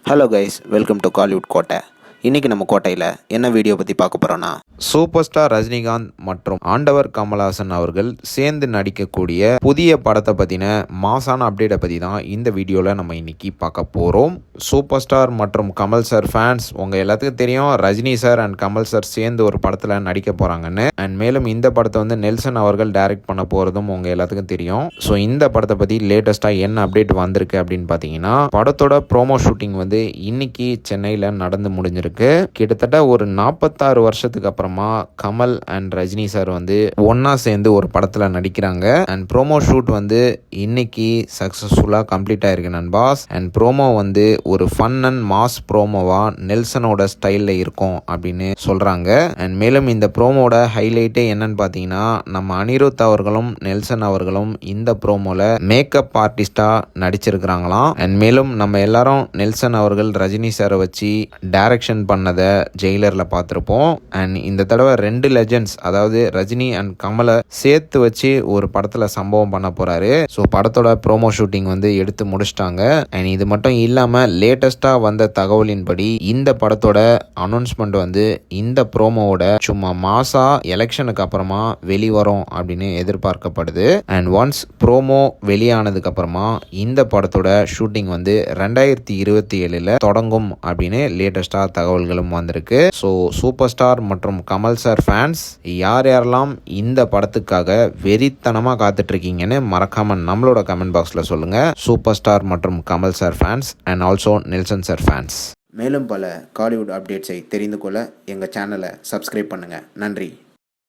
Hello guys, welcome to Kollywood கோட்டை. இன்றைக்கி நம்ம கோட்டையில் என்ன வீடியோ பற்றி பார்க்க போகிறோன்னா, சூப்பர் ஸ்டார் ரஜினிகாந்த் மற்றும் ஆண்டவர் கமல்ஹாசன் அவர்கள் சேர்ந்து நடிக்கக்கூடிய புதிய படத்தை பற்றின மாசான அப்டேட்டை பற்றி தான் இந்த வீடியோவில் நம்ம இன்றைக்கி பார்க்க போகிறோம். சூப்பர் ஸ்டார் மற்றும் கமல் சார் ஃபேன்ஸ் உங்கள் எல்லாத்துக்கும் தெரியும், Rajini sir and Kamal sir சேர்ந்து ஒரு படத்தில் நடிக்க போகிறாங்கன்னு. அண்ட் மேலும் இந்த படத்தை வந்து நெல்சன் அவர்கள் டைரக்ட் பண்ண போகிறதும் உங்கள் எல்லாத்துக்கும் தெரியும். ஸோ இந்த படத்தை பற்றி லேட்டஸ்ட்டாக என்ன அப்டேட் வந்திருக்கு அப்படின்னு பார்த்தீங்கன்னா, படத்தோட ப்ரோமோ ஷூட்டிங் வந்து இன்னைக்கு சென்னையில் நடந்து முடிஞ்சிருக்கு. கிட்டத்தட்ட ஒரு 46 வருஷத்துக்கு அப்புறமா கமல் அண்ட் ரஜினி சார் வந்து ஒன்னா சேர்ந்து ஒரு படத்துல நடிக்கிறாங்க. அண்ட் ப்ரோமோ ஷூட் வந்து இன்னைக்கு சக்சஸ்ஃபுல்லா கம்ப்ளீட் ஆயிருக்கு நண்பாஸ். அண்ட் ப்ரோமோ வந்து ஒரு ஃபன் அண்ட் மாஸ் ப்ரோமோவா நெல்சனோட ஸ்டைல்ல இருக்கும் அப்படின்னு சொல்றாங்க. அண்ட் மேலும் இந்த ப்ரோமோட ஹைலைட்டே என்னன்னு பாத்தீங்கன்னா, நம்ம அனிருத் அவர்களும் நெல்சன் அவர்களும் இந்த ப்ரோமோல மேக்கப் ஆர்டிஸ்டா நடிச்சிருக்கிறாங்களாம். அண்ட் மேலும் நம்ம எல்லாரும் நெல்சன் அவர்கள் ரஜினி சாரை வச்சு டைரக்ஷன் பண்ணதை ஜெயிலரில் பார்த்துருப்போம். அண்ட் இந்த தடவை 2 லெஜெண்ட்ஸ், அதாவது ரஜினி அண்ட் கமலை சேர்த்து வச்சு ஒரு படத்தில் சம்பவம் பண்ண போகிறாரு. ஸோ படத்தோட ப்ரோமோ ஷூட்டிங் வந்து எடுத்து முடிச்சிட்டாங்க. அண்ட் இது மட்டும் இல்லாமல் லேட்டஸ்ட்டாக வந்த தகவலின்படி இந்த படத்தோட அனௌன்ஸ்மெண்ட் வந்து இந்த ப்ரோமோவோட சும்மா மாசா எலெக்ஷனுக்கு அப்புறமா வெளிவரும் அப்படின்னு எதிர்பார்க்கப்படுது. அண்ட் ஒன்ஸ் ப்ரோமோ வெளியானதுக்கு அப்புறமா இந்த படத்தோட ஷூட்டிங் வந்து 2027 தொடங்கும் அப்படின்னு லேட்டஸ்டாக தகவல்களும் வந்திருக்கு. ஸோ சூப்பர் ஸ்டார் மற்றும் கமல் சார் ஃபேன்ஸ் யாரெல்லாம் இந்த படத்துக்காக வெறித்தனமாக காத்துட்டு இருக்கீங்கன்னு மறக்காம நம்மளோட கமெண்ட் பாக்ஸில் சொல்லுங்க. சூப்பர் ஸ்டார் மற்றும் Kamal sir fans and also Nelson sir fans. மேலும் பல காலிவுட் அப்டேட்ஸை தெரிந்து கொள்ள எங்கள் சேனலை சப்ஸ்கிரைப் பண்ணுங்கள். நன்றி.